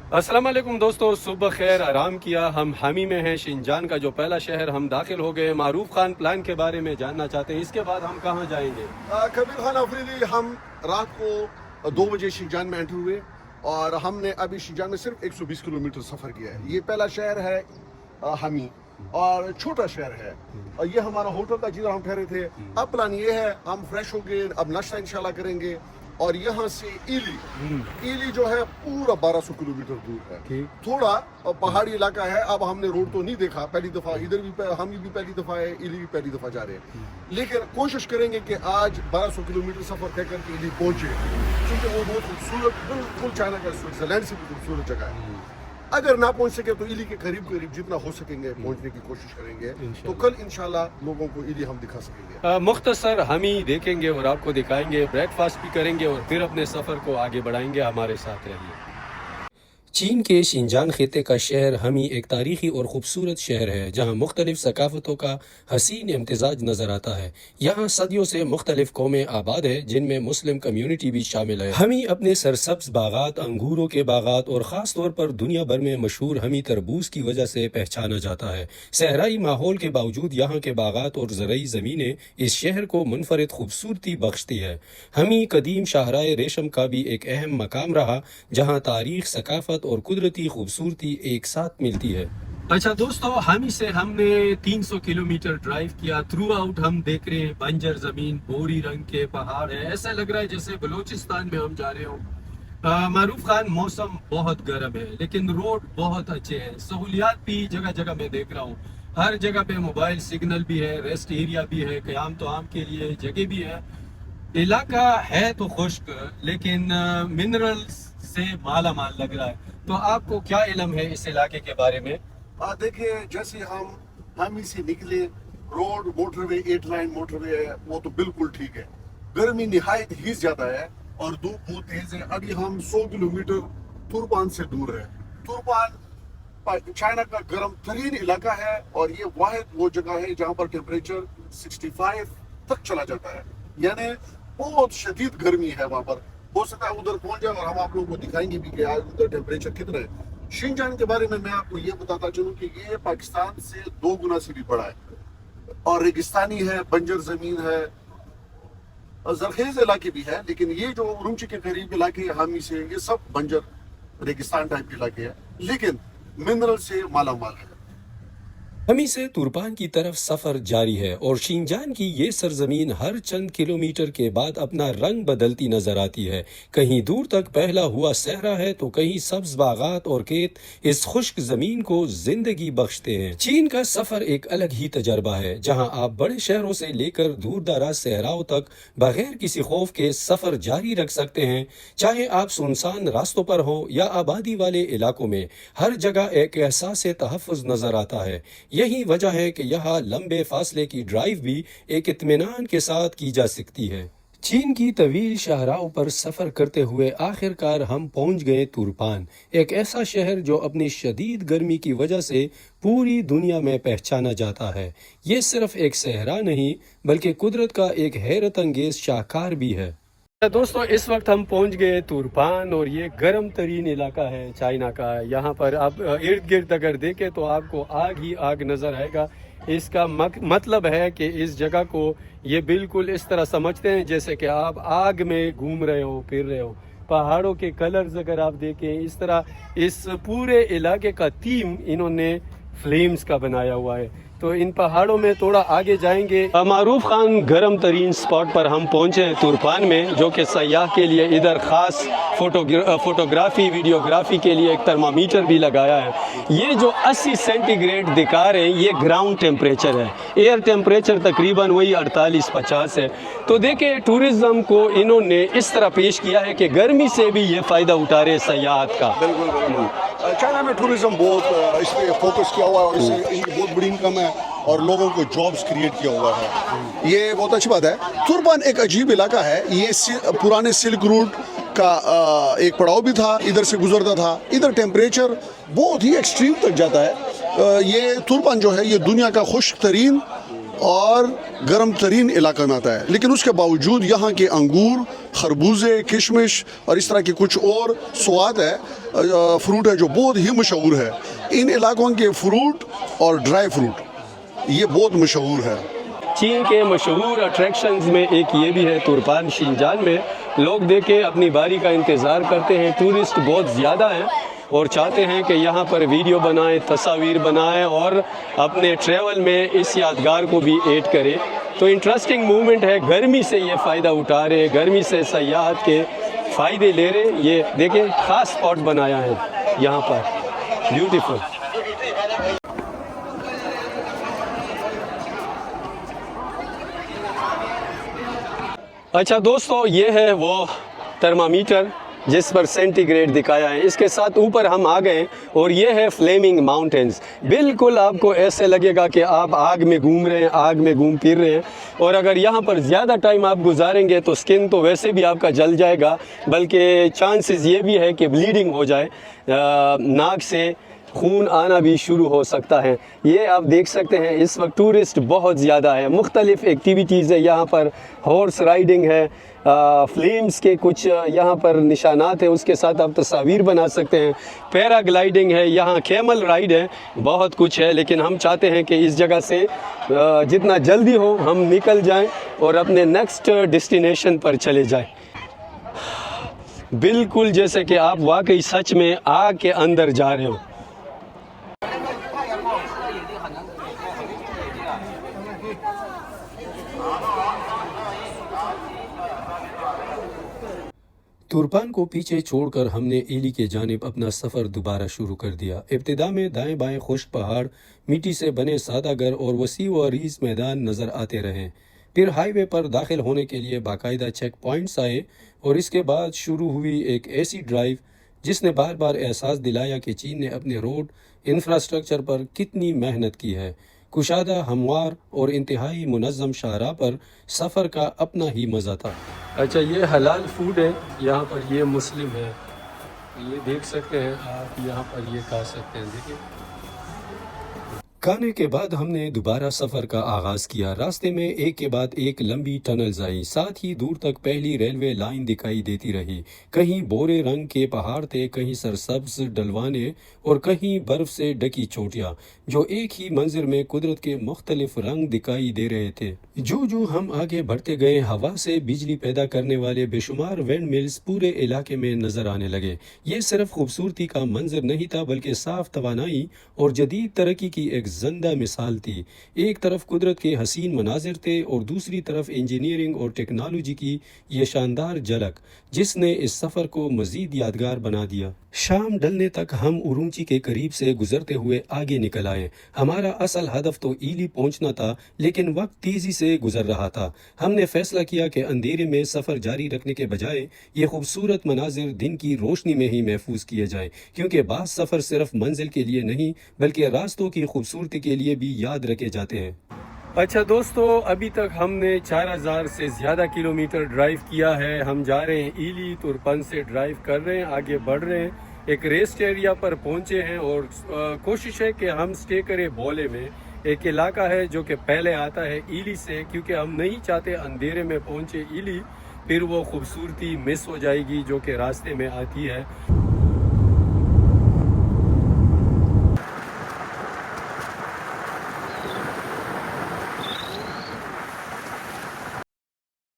अस्सलाम वालेकुम दोस्तों, सुबह खैर। आराम किया। हम हामी में हैं, शिनजान का जो पहला शहर हम दाखिल हो गए। मारूफ खान प्लान के बारे में जानना चाहते हैं, इसके बाद हम कहाँ जाएंगे? कबीर खान अफरीदी, हम रात को 2 बजे शिनजान में एंटर हुए और हमने अभी शिनजान में सिर्फ 120 किलोमीटर सफ़र किया है। ये पहला शहर है हामी और छोटा शहर है और ये हमारा होटल था जिधर हम ठहरे थे। अब प्लान ये है, हम फ्रेश हो गए, अब नाश्ता इंशाल्लाह करेंगे और यहाँ से इली जो है पूरा 1200 किलोमीटर दूर है। थोड़ा पहाड़ी इलाका है। अब हमने रोड तो नहीं देखा, पहली दफा इधर भी, हम भी पहली दफा है, इली भी पहली दफा जा रहे हैं, लेकिन कोशिश करेंगे कि आज 1200 किलोमीटर सफर तय करके इली पहुंचे, क्योंकि वो बहुत खूबसूरत, बिल्कुल चाइना का स्विट्जरलैंड से भी खूबसूरत जगह है। अगर ना पहुंच सके तो इली के करीब जितना हो सकेंगे पहुंचने की कोशिश करेंगे। तो कल इंशाल्लाह लोगों को इली हम दिखा सकेंगे। मुख्तसर हामी देखेंगे और आपको दिखाएंगे, ब्रेकफास्ट भी करेंगे और फिर अपने सफ़र को आगे बढ़ाएंगे। हमारे साथ रहिए। चीन के शिनजान खिते का शहर हामी एक तारीखी और ख़ूबसूरत शहर है जहाँ मुख्तलिफ सकाफ़तों का हसीन इम्तजाज नज़र आता है। यहाँ सदियों से मुख्तलिफ कौमें आबाद है, जिनमें मुस्लिम कम्यूनिटी भी शामिल है। हामी अपने सरसब्ज़ बागात, अंगूरों के बागात और ख़ास तौर पर दुनिया भर में मशहूर हामी तरबूज की वजह से पहचाना जाता है। सहराई माहौल के बावजूद यहाँ के बागात और ज़रई ज़मीनें इस शहर को मुनफरिद खूबसूरती बख्शती है। हामी कदीम शाहराए रेशम का भी एक अहम मकाम रहा, जहाँ तारीख, सकाफ़त और कुदरती खूबसूरती एक साथ मिलती है। अच्छा दोस्तों, हामी से हमने 300 किलोमीटर ड्राइव किया। थ्रू आउट हम देख रहे हैं बंजर जमीन, बोरी रंग के पहाड़ है। ऐसा लग रहा है जैसे बलूचिस्तान में हम जा रहे हो। मारूफ खान मौसम बहुत गर्म है, लेकिन रोड बहुत अच्छे हैं। सहूलियात भी जगह जगह मैं देख रहा हूँ। हर जगह पे मोबाइल सिग्नल भी है, रेस्ट एरिया भी है, क़याम तो आम के लिए जगह भी है। इलाका है तो खुश्क, लेकिन मिनरल्स से माला माल लग रहा है। तो आपको क्या इल्म है इस इलाके के बारे में? देखिए, जैसे हम हामी से निकले, रोड मोटरवे 8 लाइन मोटरवे है, वो तो बिल्कुल ठीक है। गर्मी निहायत ही ज्यादा है और धूप बहुत तेज है। अभी हम 100 किलोमीटर तुर्पान से दूर है। तुर्पान चाइना का गर्म तरीन इलाका है और ये वाहिद वो जगह है जहाँ पर टेम्परेचर 65 तक चला जाता है, यानी बहुत शदीद गर्मी है वहाँ पर। हो सकता है उधर पहुंच जाए और हम आप लोगों को दिखाएंगे भी कि आज उधर टेम्परेचर कितना है। शिनजान के बारे में मैं आपको ये बताता चलूं कि ये पाकिस्तान से 2 गुना से भी बड़ा है और रेगिस्तानी है, बंजर जमीन है, जरखेज इलाके भी है। लेकिन ये जो उरुमची के करीब इलाके हामी से, ये सब बंजर रेगिस्तान टाइप के इलाके है, लेकिन मिनरल से माला माल है। हामी से तुर्पान की तरफ सफ़र जारी है और शिनजान की ये सरजमीन हर चंद किलोमीटर के बाद अपना रंग बदलती नजर आती है। कहीं दूर तक पहला हुआ सहरा है तो कहीं सब्ज बागात और खेत इस खुश्क जमीन को जिंदगी बख्शते हैं। चीन का सफ़र एक अलग ही तजर्बा है, जहां आप बड़े शहरों से लेकर दूर दराज सहराओं तक बगैर किसी खौफ के सफ़र जारी रख सकते हैं। चाहे आप सुनसान रास्तों पर हो या आबादी वाले इलाकों में, हर जगह एक एहसास तहफ़्फ़ुज़ नजर आता है। यही वजह है कि यहाँ लंबे फासले की ड्राइव भी एक इत्मीनान के साथ की जा सकती है। चीन की तवील शाहराहों पर सफ़र करते हुए आखिरकार हम पहुंच गए तुर्पान, एक ऐसा शहर जो अपनी शदीद गर्मी की वजह से पूरी दुनिया में पहचाना जाता है। ये सिर्फ एक सहरा नहीं, बल्कि कुदरत का एक हैरत अंगेज शाहकार भी है। दोस्तों, इस वक्त हम पहुंच गए तुर्पान और ये गर्म तरीन इलाका है चाइना का। यहाँ पर आप इर्द गिर्द अगर देखें तो आपको आग ही आग नज़र आएगा। इसका मतलब है कि इस जगह को ये बिल्कुल इस तरह समझते हैं जैसे कि आप आग में घूम रहे हो, फिर रहे हो। पहाड़ों के कलर्स अगर आप देखें, इस तरह इस पूरे इलाके का थीम इन्होंने फ्लेम्स का बनाया हुआ है। तो इन पहाड़ों में थोड़ा आगे जाएंगे। मारूफ खान गर्म तरीन स्पॉट पर हम पहुंचे हैं तुर्पान में, जो कि सयाह के लिए इधर ख़ास फोटोग्राफी वीडियोग्राफी के लिए एक थर्मामीटर भी लगाया है। ये जो 80 सेंटीग्रेड दिखा रहे हैं, ये ग्राउंड टेम्परेचर है। एयर टेम्परेचर तकरीबन वही 48-50 है। तो देखें, टूरिज़्म को इन्होंने इस तरह पेश किया है कि गर्मी से भी ये फ़ायदा उठा रहे सयाहत का। बिल्कुल। चाइना में टूरिज्म बहुत इस पर फोकस किया हुआ है और इससे इनकी बहुत बड़ी इनकम है और लोगों को जॉब्स क्रिएट किया हुआ है। ये बहुत अच्छी बात है। तुर्पान एक अजीब इलाका है। ये पुराने सिल्क रूट का एक पड़ाव भी था, इधर से गुजरता था। इधर टेम्परेचर बहुत ही एक्सट्रीम तक जाता है। ये तुर्पान जो है ये दुनिया का खुश्क तरीन और गर्म तरीन इलाका में आता है, लेकिन उसके बावजूद यहाँ के अंगूर, खरबूजे, किशमिश और इस तरह के कुछ और स्वाद है, फ्रूट है जो बहुत ही मशहूर है। इन इलाकों के फ्रूट और ड्राई फ्रूट ये बहुत मशहूर है। चीन के मशहूर अट्रैक्शंस में एक ये भी है तुर्पान शिनजान में लोग देखे अपनी बारी का इंतज़ार करते हैं। टूरिस्ट बहुत ज़्यादा हैं और चाहते हैं कि यहाँ पर वीडियो बनाएं, तस्वीर बनाएं और अपने ट्रैवल में इस यादगार को भी ऐड करें। तो इंटरेस्टिंग मूवमेंट है, गर्मी से ये फ़ायदा उठा रहे हैं, गर्मी से सयाहत के फ़ायदे ले रहे हैं। ये देखें ख़ास स्पॉट बनाया है यहाँ पर, ब्यूटीफुल। अच्छा दोस्तों, ये है वो थर्मामीटर जिस पर सेंटीग्रेड दिखाया है। इसके साथ ऊपर हम आ गए और ये है फ्लेमिंग माउंटेन्स। बिल्कुल आपको ऐसे लगेगा कि आप आग में घूम रहे हैं, आग में घूम फिर रहे हैं। और अगर यहाँ पर ज़्यादा टाइम आप गुजारेंगे तो स्किन तो वैसे भी आपका जल जाएगा, बल्कि चांसेस ये भी है कि ब्लीडिंग हो जाए, नाक से खून आना भी शुरू हो सकता है। ये आप देख सकते हैं इस वक्त टूरिस्ट बहुत ज़्यादा है। मुख्तलिफ़ एक्टिविटीज़ है यहाँ पर, हॉर्स राइडिंग है, फ्लेम्स के कुछ यहाँ पर निशानात है, उसके साथ आप तस्वीर बना सकते हैं। पैराग्लाइडिंग है, यहाँ कैमल राइड है, बहुत कुछ है। लेकिन हम चाहते हैं कि इस जगह से जितना जल्दी हो हम निकल जाएं और अपने नेक्स्ट डेस्टिनेशन पर चले जाएं। बिल्कुल जैसे कि आप वाकई सच में आग के अंदर जा रहे हो। तुर्पान को पीछे छोड़कर हमने इली के जानिब अपना सफ़र दोबारा शुरू कर दिया। इब्तिदा में दाएं बाएं खुश्क पहाड़, मिट्टी से बने सादा घर और वसी व अरीज मैदान नज़र आते रहे। फिर हाईवे पर दाखिल होने के लिए बाकायदा चेक पॉइंट्स आए और इसके बाद शुरू हुई एक ऐसी ड्राइव जिसने बार बार एहसास दिलाया कि चीन ने अपने रोड इंफ्रास्ट्रक्चर पर कितनी मेहनत की है। कुशादा, हमवार और इंतहाई मुनज़्ज़म शाहराह पर सफ़र का अपना ही मज़ा था। अच्छा, ये हलाल फूड है यहाँ पर, ये मुस्लिम है, ये देख सकते हैं आप, यहाँ पर ये खा सकते हैं। देखिए, खाने के बाद हमने दोबारा सफ़र का आगाज़ किया। रास्ते में एक के बाद एक लंबी टनल्स आई, साथ ही दूर तक पहली रेलवे लाइन दिखाई देती रही। कहीं बोरे रंग के पहाड़ थे, कहीं सरसब्ज डलवाने और कहीं बर्फ़ से ढकी चोटियाँ जो एक ही मंजर में कुदरत के मुख्तलिफ रंग दिखाई दे रहे थे। जो जो हम आगे बढ़ते गए, हवा से बिजली पैदा करने वाले बेशुमार विंड मिल्स पूरे इलाके में नज़र आने लगे। ये सिर्फ खूबसूरती का मंजर नहीं था, बल्कि साफ तवानाई और जदीद तरक्की की एक ज़िंदा मिसाल थी। एक तरफ कुदरत के हसीन मनाजिर थे और दूसरी तरफ इंजीनियरिंग और टेक्नोलॉजी की ये शानदार झलक जिसने इस सफ़र को मज़ीद यादगार बना दिया। शाम ढलने तक हम उरूंची के करीब से गुजरते हुए आगे निकल आए। हमारा असल हदफ तो ईली पहुंचना था, लेकिन वक्त तेज़ी से गुजर रहा था। हमने फैसला किया कि अंधेरे में सफ़र जारी रखने के बजाय ये खूबसूरत मनाजिर दिन की रोशनी में ही महफूज किए जाएं, क्योंकि बाज़ सफ़र सिर्फ मंजिल के लिए नहीं बल्कि रास्तों की खूबसूरती के लिए भी याद रखे जाते हैं। अच्छा दोस्तों, अभी तक हमने 4000 से ज़्यादा किलोमीटर ड्राइव किया है। हम जा रहे हैं ईली, तुर्पन से ड्राइव कर रहे हैं, आगे बढ़ रहे हैं। एक रेस्ट एरिया पर पहुंचे हैं और कोशिश है कि हम स्टे करें बोले में। एक इलाका है जो कि पहले आता है ईली से, क्योंकि हम नहीं चाहते अंधेरे में पहुंचे ईली, फिर वो खूबसूरती मिस हो जाएगी जो कि रास्ते में आती है।